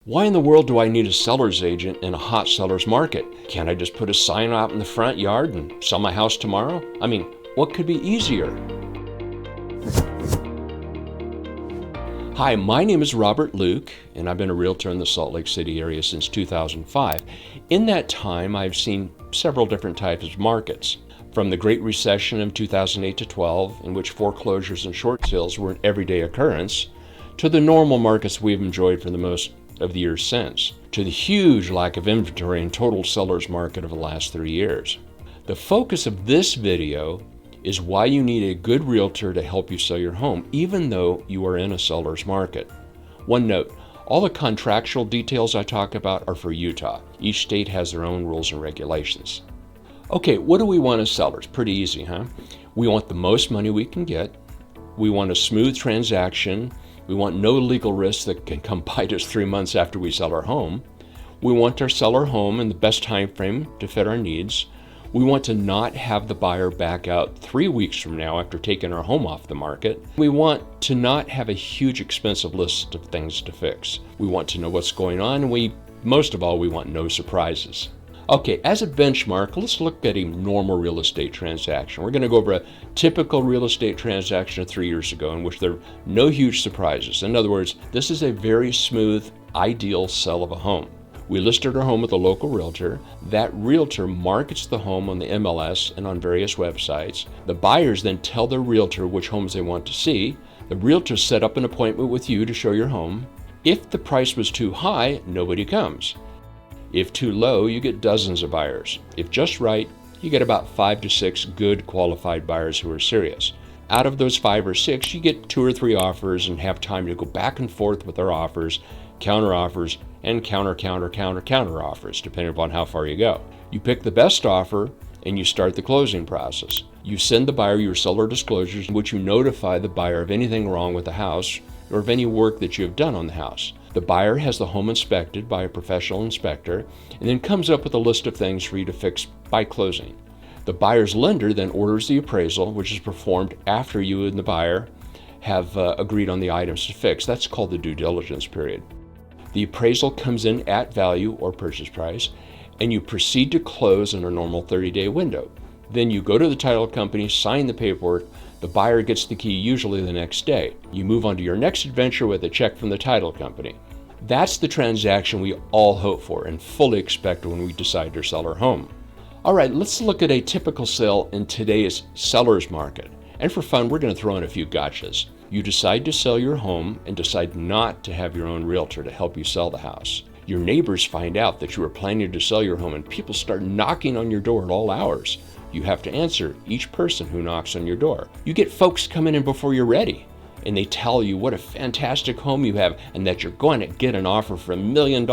Why in the world do I need a seller's agent in a hot seller's market? Can't I just put a sign out in the front yard and sell my house tomorrow? I mean, what could be easier? Hi, my name is Robert Luke, and I've been a realtor in the Salt Lake City area since 2005. In that time, I've seen several different types of markets. From the Great Recession of 2008 to 12, in which foreclosures and short sales were an everyday occurrence, to the normal markets we've enjoyed for the most of the years since, to the huge lack of inventory and total seller's market of the last 3 years. The focus of this video is why you need a good realtor to help you sell your home, even though you are in a seller's market. One note, all the contractual details I talk about are for Utah. Each state has their own rules and regulations. Okay, what do we want as sellers? Pretty easy, huh? We want the most money we can get. We want a smooth transaction. We want no legal risks that can come bite us 3 months after we sell our home. We want to sell our home in the best time frame to fit our needs. We want to not have the buyer back out 3 weeks from now after taking our home off the market. We want to not have a huge expensive list of things to fix. We want to know what's going on, and most of all, we want no surprises. Okay, as a benchmark, let's look at a normal real estate transaction. We're going to go over a typical real estate transaction of 3 years ago in which there are no huge surprises. In other words, this is a very smooth, ideal sell of a home. We listed our home with a local realtor. That realtor markets the home on the MLS and on various websites. The buyers then tell their realtor which homes they want to see. The realtor set up an appointment with you to show your home. If the price was too high, nobody comes. If too low, you get dozens of buyers. If just right, you get about 5 to 6 good qualified buyers who are serious. Out of those 5 or 6, you get 2 or 3 offers and have time to go back and forth with their offers, counter offers, and counter offers, depending upon how far you go. You pick the best offer and you start the closing process. You send the buyer your seller disclosures in which you notify the buyer of anything wrong with the house or of any work that you have done on the house. The buyer has the home inspected by a professional inspector and then comes up with a list of things for you to fix by closing. The buyer's lender then orders the appraisal, which is performed after you and the buyer have agreed on the items to fix. That's called the due diligence period. The appraisal comes in at value or purchase price, and you proceed to close in a normal 30-day window. Then you go to the title company, sign the paperwork. The buyer gets the key usually the next day. You move on to your next adventure with a check from the title company. That's the transaction we all hope for and fully expect when we decide to sell our home. All right, let's look at a typical sale in today's seller's market. And for fun, we're going to throw in a few gotchas. You decide to sell your home and decide not to have your own realtor to help you sell the house. Your neighbors find out that you are planning to sell your home and people start knocking on your door at all hours. You have to answer each person who knocks on your door. You get folks coming in before you're ready, and they tell you what a fantastic home you have and that you're going to get an offer for $1 million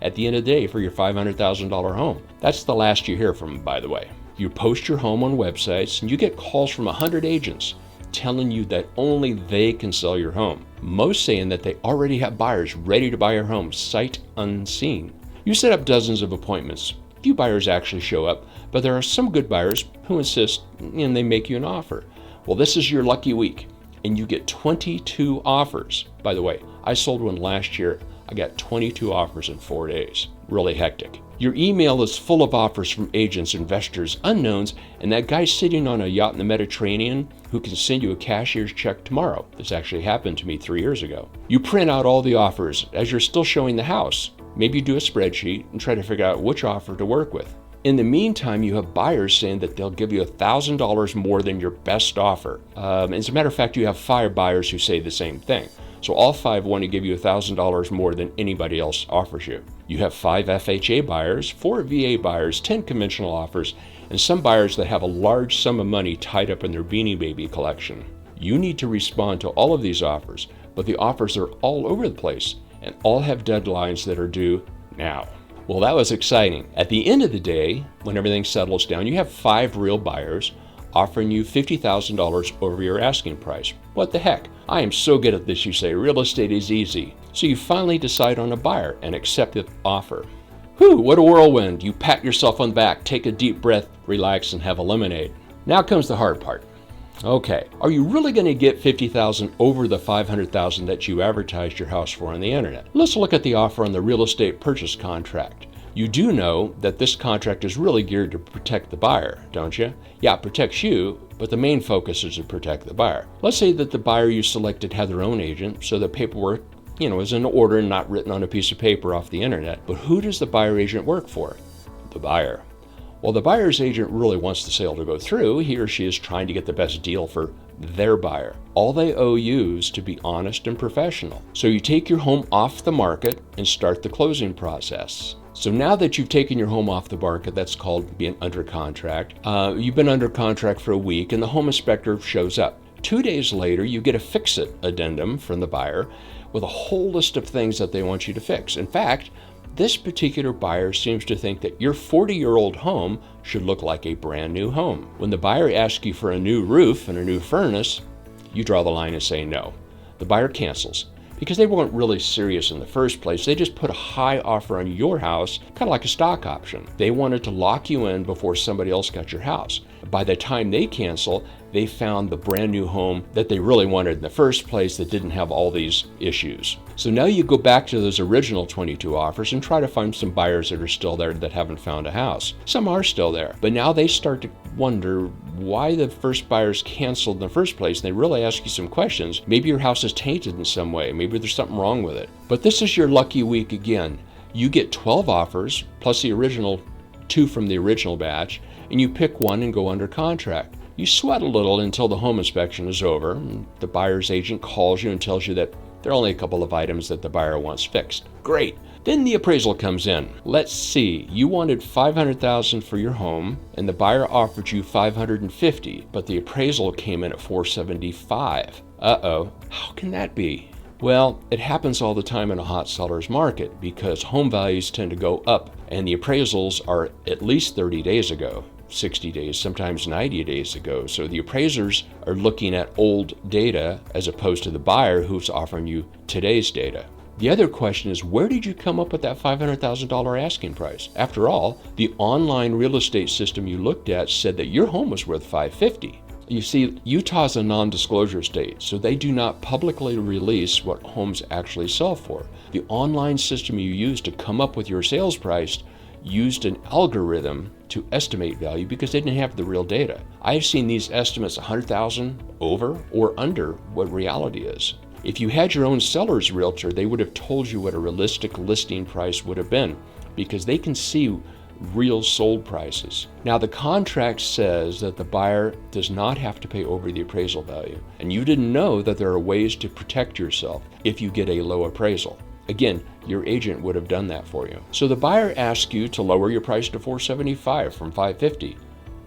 at the end of the day for your $500,000 home. That's the last you hear from them, by the way. You post your home on websites, and you get calls from 100 agents telling you that only they can sell your home. Most saying that they already have buyers ready to buy your home sight unseen. You set up dozens of appointments. Few buyers actually show up, but there are some good buyers who insist and they make you an offer. Well, this is your lucky week, and you get 22 offers. By the way, I sold one last year. I got 22 offers in 4 days. Really hectic. Your email is full of offers from agents, investors, unknowns, and that guy sitting on a yacht in the Mediterranean who can send you a cashier's check tomorrow. This actually happened to me 3 years ago. You print out all the offers as you're still showing the house. Maybe you do a spreadsheet and try to figure out which offer to work with. In the meantime, you have buyers saying that they'll give you $1,000 more than your best offer. As a matter of fact, you have 5 buyers who say the same thing. So all 5 want to give you $1,000 more than anybody else offers you. You have 5 FHA buyers, 4 VA buyers, 10 conventional offers, and some buyers that have a large sum of money tied up in their Beanie Baby collection. You need to respond to all of these offers, but the offers are all over the place and all have deadlines that are due now. Well, that was exciting. At the end of the day, when everything settles down, you have 5 real buyers offering you $50,000 over your asking price. What the heck? I am so good at this, you say. Real estate is easy. So you finally decide on a buyer and accept the offer. Whew, what a whirlwind. You pat yourself on the back, take a deep breath, relax, and have a lemonade. Now comes the hard part. Okay, are you really going to get $50,000 over the $500,000 that you advertised your house for on the internet? Let's look at the offer on the real estate purchase contract. You do know that this contract is really geared to protect the buyer, don't you? Yeah, it protects you, but the main focus is to protect the buyer. Let's say that the buyer you selected had their own agent, so the paperwork, is in order and not written on a piece of paper off the internet. But who does the buyer agent work for? The buyer. Well, the buyer's agent really wants the sale to go through. He or she is trying to get the best deal for their buyer. All they owe you is to be honest and professional. So you take your home off the market and start the closing process. So now that you've taken your home off the market, that's called being under contract. You've been under contract for a week and the home inspector shows up. 2 days later, you get a fix-it addendum from the buyer with a whole list of things that they want you to fix. In fact, this particular buyer seems to think that your 40-year-old home should look like a brand new home. When the buyer asks you for a new roof and a new furnace, you draw the line and say no. The buyer cancels because they weren't really serious in the first place. They just put a high offer on your house, kind of like a stock option. They wanted to lock you in before somebody else got your house. By the time they cancel, they found the brand new home that they really wanted in the first place that didn't have all these issues. So now you go back to those original 22 offers and try to find some buyers that are still there that haven't found a house. Some are still there, but now they start to wonder why the first buyers canceled in the first place. And they really ask you some questions. Maybe your house is tainted in some way. Maybe there's something wrong with it. But this is your lucky week again. You get 12 offers plus the original 2 from the original batch, and you pick one and go under contract. You sweat a little until the home inspection is over, and the buyer's agent calls you and tells you that there are only a couple of items that the buyer wants fixed. Great. Then the appraisal comes in. Let's see, you wanted $500,000 for your home, and the buyer offered you $550,000, but the appraisal came in at $475,000. Uh-oh, how can that be? Well, it happens all the time in a hot seller's market because home values tend to go up and the appraisals are at least 30 days ago, 60 days, sometimes 90 days ago. So the appraisers are looking at old data as opposed to the buyer who's offering you today's data. The other question is, where did you come up with that $500,000 asking price? After all, the online real estate system you looked at said that your home was worth $550,000. You see, Utah's a non-disclosure state, so they do not publicly release what homes actually sell for. The online system you use to come up with your sales price used an algorithm to estimate value because they didn't have the real data. I've seen these estimates $100,000 over or under what reality is. If you had your own seller's realtor, they would have told you what a realistic listing price would have been because they can see real sold prices. Now the contract says that the buyer does not have to pay over the appraisal value, and you didn't know that there are ways to protect yourself if you get a low appraisal. Again, your agent would have done that for you. So the buyer asks you to lower your price to $475,000 from $550,000,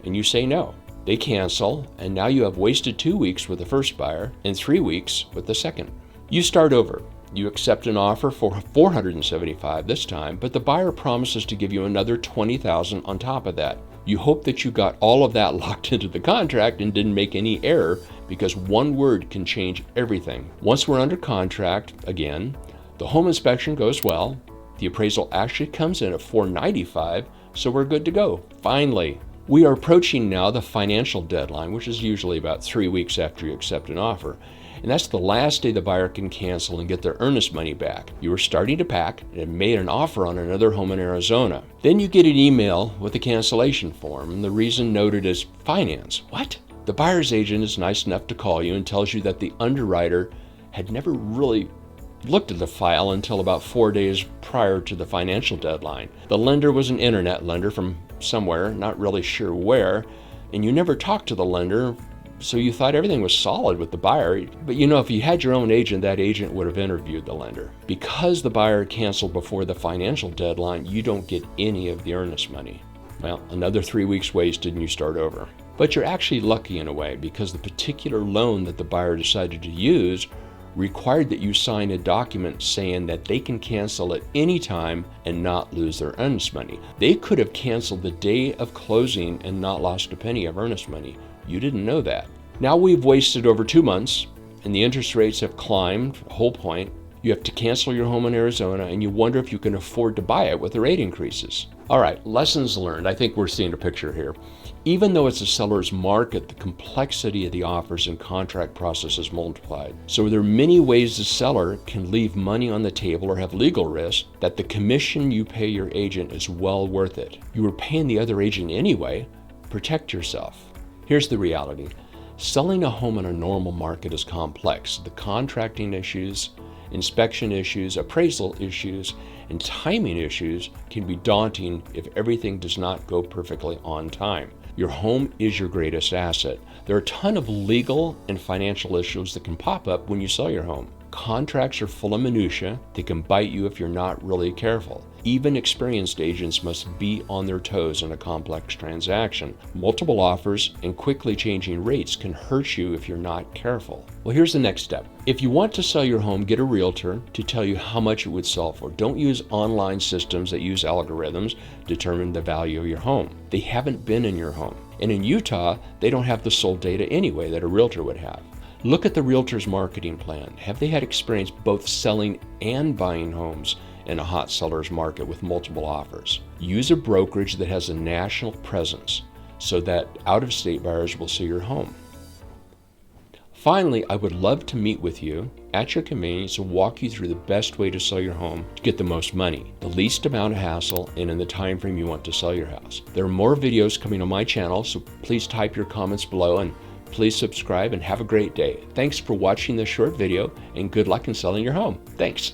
and you say no. They cancel, and now you have wasted 2 weeks with the first buyer and 3 weeks with the second. You start over. You accept an offer for $475,000 this time, but the buyer promises to give you another $20,000 on top of that. You hope that you got all of that locked into the contract and didn't make any error because one word can change everything. Once we're under contract, again, the home inspection goes well. The appraisal actually comes in at $495,000, so we're good to go. Finally, we are approaching now the financial deadline, which is usually about 3 weeks after you accept an offer. And that's the last day the buyer can cancel and get their earnest money back. You were starting to pack and had made an offer on another home in Arizona. Then you get an email with a cancellation form, and the reason noted is finance. What? The buyer's agent is nice enough to call you and tells you that the underwriter had never really looked at the file until about 4 days prior to the financial deadline. The lender was an internet lender from somewhere, not really sure where, and you never talked to the lender, so you thought everything was solid with the buyer. But if you had your own agent, that agent would have interviewed the lender. Because the buyer canceled before the financial deadline, you don't get any of the earnest money. Well, another 3 weeks wasted and you start over. But you're actually lucky in a way because the particular loan that the buyer decided to use required that you sign a document saying that they can cancel at any time and not lose their earnest money. They could have canceled the day of closing and not lost a penny of earnest money. You didn't know that. Now we've wasted over 2 months and the interest rates have climbed a whole point You have to cancel your home in Arizona, and you wonder if you can afford to buy it with the rate increases. All right, lessons learned. I think we're seeing a picture here. Even though it's a seller's market, the complexity of the offers and contract process is multiplied. So there are many ways the seller can leave money on the table or have legal risk that the commission you pay your agent is well worth it. You were paying the other agent anyway. Protect yourself. Here's the reality. Selling a home in a normal market is complex. The contracting issues, inspection issues, appraisal issues, and timing issues can be daunting if everything does not go perfectly on time. Your home is your greatest asset. There are a ton of legal and financial issues that can pop up when you sell your home. Contracts are full of minutia. They can bite you if you're not really careful. Even experienced agents must be on their toes in a complex transaction. Multiple offers and quickly changing rates can hurt you if you're not careful. Well, here's the next step. If you want to sell your home, get a realtor to tell you how much it would sell for. Don't use online systems that use algorithms to determine the value of your home. They haven't been in your home. And in Utah, they don't have the sold data anyway that a realtor would have. Look at the realtor's marketing plan. Have they had experience both selling and buying homes in a hot seller's market with multiple offers? Use a brokerage that has a national presence so that out-of-state buyers will see your home. Finally, I would love to meet with you at your convenience and walk you through the best way to sell your home to get the most money, the least amount of hassle, and in the time frame you want to sell your house. There are more videos coming on my channel, so please type your comments below and please subscribe and have a great day. Thanks for watching this short video and good luck in selling your home. Thanks.